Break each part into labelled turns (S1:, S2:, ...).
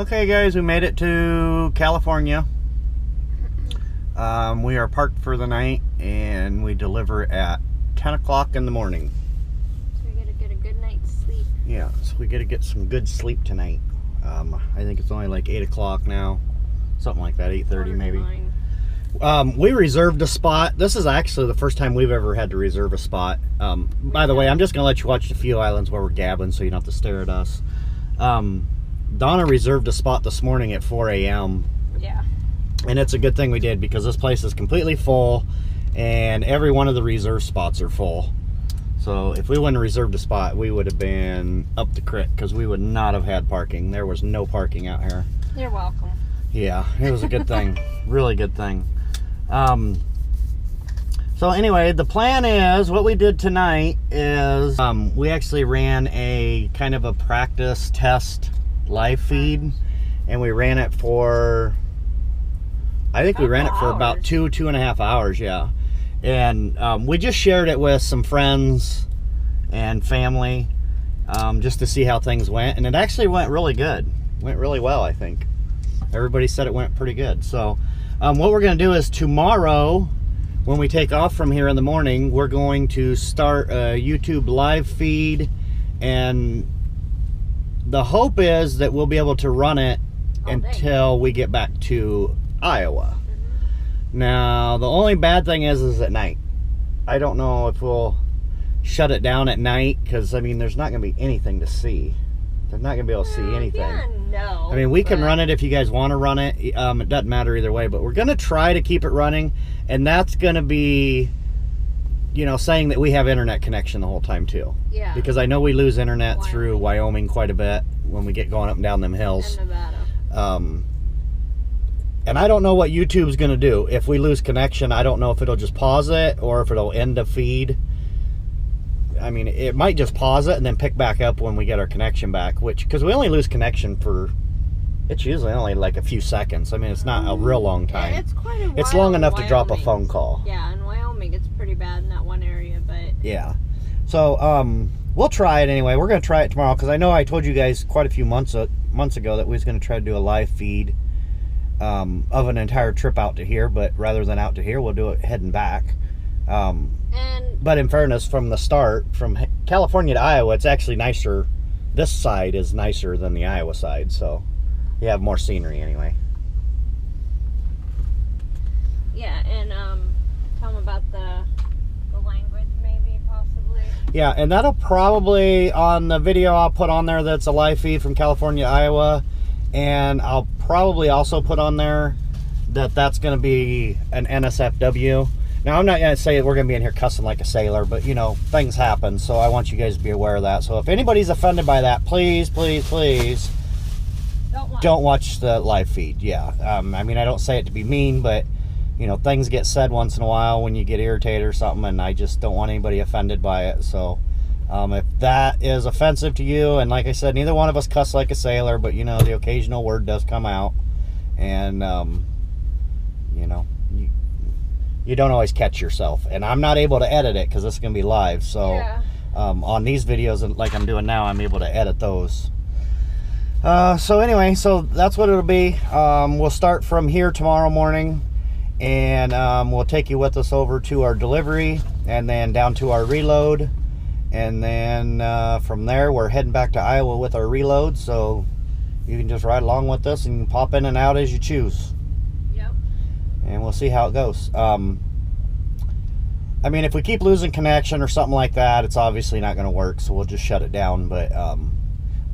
S1: Okay guys, we made it to California. We are parked for the night and we deliver at 10 o'clock in the morning.
S2: So we gotta get a good night's sleep.
S1: Yeah, so we gotta get some good sleep tonight. I think it's only like 8 o'clock now. Something like that, 8:30 maybe. We reserved a spot. This is actually the first time we've ever had to reserve a spot. By the way, I'm just gonna let you watch the few islands where we're gabbing so you don't have to stare at us. Donna reserved a spot this morning at 4 a.m.
S2: Yeah.
S1: And it's a good thing we did because this place is completely full and every one of the reserve spots are full. So if we wouldn't have reserved a spot, we would have been up the creek because we would not have had parking. There was no parking out here.
S2: You're welcome.
S1: Yeah, it was a good thing. Really good thing. So anyway, the plan is, what we did tonight is we actually ran a kind of a practice test live feed, and we ran it for, I think we ran it for about 2.5 hours, yeah. And we just shared it with some friends and family just to see how things went, and it actually went really good. Went really well, I think. Everybody said it went pretty good. So what we're going to do is tomorrow, when we take off from here in the morning, we're going to start a YouTube live feed, and the hope is that we'll be able to run it until we get back to Iowa. Now, the only bad thing is at night. I don't know if we'll shut it down at night because, I mean, there's not going to be anything to see. They're not going to be able to see anything.
S2: Yeah, no.
S1: I mean, we can run it if you guys want to run it. It doesn't matter either way, but we're going to try to keep it running, and that's going to be, you know, saying that we have internet connection the whole time too.
S2: Yeah.
S1: Because I know we lose internet through Wyoming quite a bit when we get going up and down them hills.
S2: And Nevada.
S1: And I don't know what YouTube's going to do. If we lose connection, I don't know if it'll just pause it or if it'll end the feed. I mean, it might just pause it and then pick back up when we get our connection back, because we only lose connection for, it's usually only like a few seconds. I mean, it's not a real long time.
S2: Yeah, it's quite a while.
S1: It's long enough to drop a phone call.
S2: Yeah, in Wyoming, it's pretty bad in that one area, but...
S1: Yeah. So, we'll try it anyway. We're going to try it tomorrow, because I know I told you guys quite a few months ago that we was going to try to do a live feed of an entire trip out to here, but rather than out to here, we'll do it heading back. But in fairness, from the start, from California to Iowa, it's actually nicer. This side is nicer than the Iowa side, so you have more scenery anyway.
S2: Yeah, and tell them about the language, maybe, possibly.
S1: Yeah, and that'll probably, on the video I'll put on there that's a live feed from California to Iowa, and I'll probably also put on there that that's going to be an NSFW. Now, I'm not going to say that we're going to be in here cussing like a sailor, but, you know, things happen, so I want you guys to be aware of that. So if anybody's offended by that, please, please, please don't watch the live feed. Yeah, I mean, I don't say it to be mean, but, you know, things get said once in a while when you get irritated or something, and I just don't want anybody offended by it. So if that is offensive to you, and like I said, neither one of us cuss like a sailor, but, you know, the occasional word does come out, and, you know, you don't always catch yourself, and I'm not able to edit it because this is going to be live. So
S2: yeah.
S1: On these videos, like I'm doing now, I'm able to edit those. So anyway, so that's what it'll be. We'll start from here tomorrow morning, and we'll take you with us over to our delivery and then down to our reload, and then from there we're heading back to Iowa with our reload, so you can just ride along with us and pop in and out as you choose. And we'll see how it goes. I mean, if we keep losing connection or something like that, it's obviously not going to work, so we'll just shut it down. But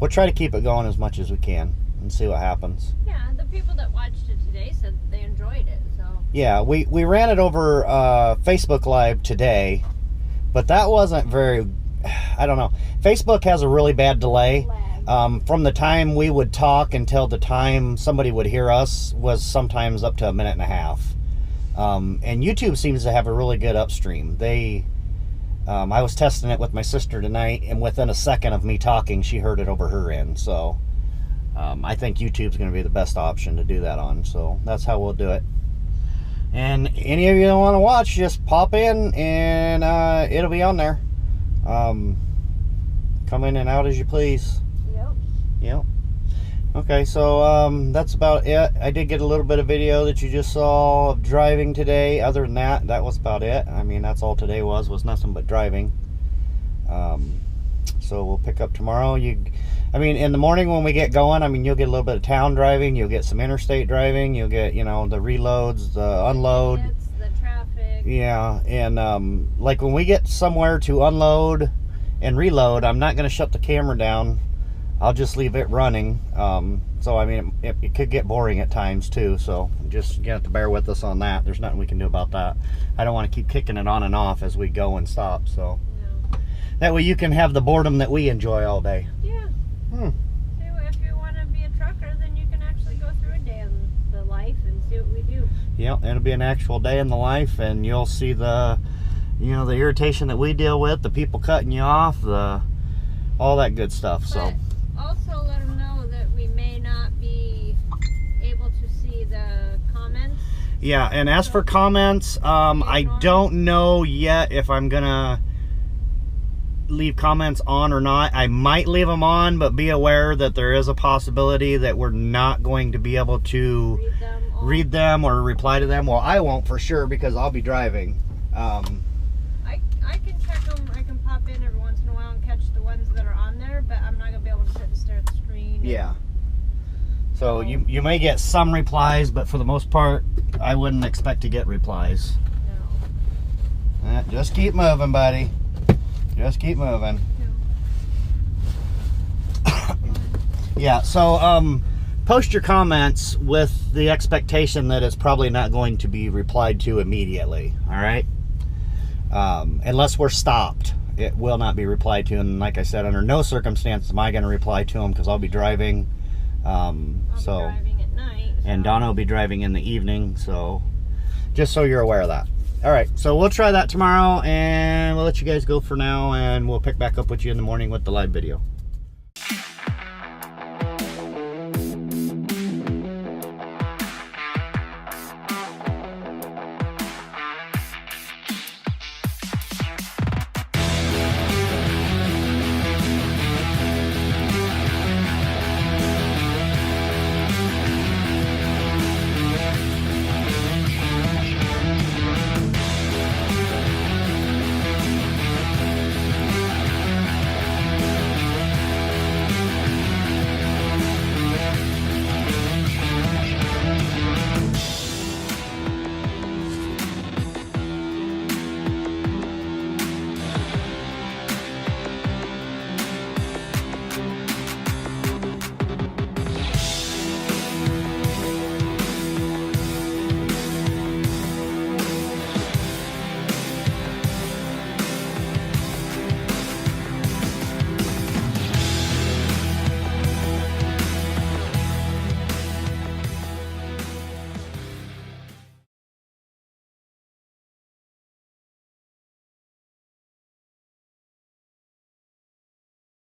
S1: we'll try to keep it going as much as we can and see what happens.
S2: Yeah, the people that watched it today said that they enjoyed it, so...
S1: Yeah, we ran it over Facebook Live today, but that wasn't very... I don't know. Facebook has a really bad delay. From the time we would talk until the time somebody would hear us was sometimes up to a minute and a half. And YouTube seems to have a really good upstream. I was testing it with my sister tonight, and within a second of me talking, she heard it over her end. So I think YouTube's going to be the best option to do that on. So that's how we'll do it. And any of you that want to watch, just pop in, and it'll be on there. Come in and out as you please.
S2: Yep.
S1: Yep. Okay, so that's about it. I did get a little bit of video that you just saw of driving today. Other than that, that was about it. I mean, that's all today was nothing but driving. So we'll pick up tomorrow. I mean, in the morning when we get going, I mean, you'll get a little bit of town driving, you'll get some interstate driving, you'll get, you know, the reloads, the unload.
S2: It's the traffic.
S1: Yeah, and like when we get somewhere to unload and reload, I'm not going to shut the camera down. I'll just leave it running. So, I mean, it could get boring at times too, so just you have to bear with us on that. There's nothing we can do about that. I don't want to keep kicking it on and off as we go and stop, so.
S2: No.
S1: That way you can have the boredom that we enjoy all day.
S2: Yeah. If you want to be a trucker, then you can actually go through a day in the life and see what we do.
S1: Yep, it'll be an actual day in the life, and you'll see the, you know, the irritation that we deal with, the people cutting you off, all that good stuff. So.
S2: Also let them know that we may not be able to see the comments.
S1: Yeah, and as for comments, I don't know yet if I'm gonna leave comments on or not. I might leave them on, but be aware that there is a possibility that we're not going to be able to read them or reply to them. Well, I won't for sure because I'll be driving.
S2: I can check them. I can pop in every once in a while and catch the ones that are on there, but I'm not gonna be able to sit and stare at the screen.
S1: Yeah. So you may get some replies, but for the most part, I wouldn't expect to get replies.
S2: No.
S1: Just keep moving, buddy. Just keep moving.
S2: No.
S1: Yeah, so post your comments with the expectation that it's probably not going to be replied to immediately, all right? Unless we're stopped, it will not be replied to. And like I said, under no circumstance am I going to reply to them because I'll be driving.
S2: I'll be driving at night. So.
S1: And Donna will be driving in the evening, so just so you're aware of that. All right, so we'll try that tomorrow, and we'll let you guys go for now, and we'll pick back up with you in the morning with the live video.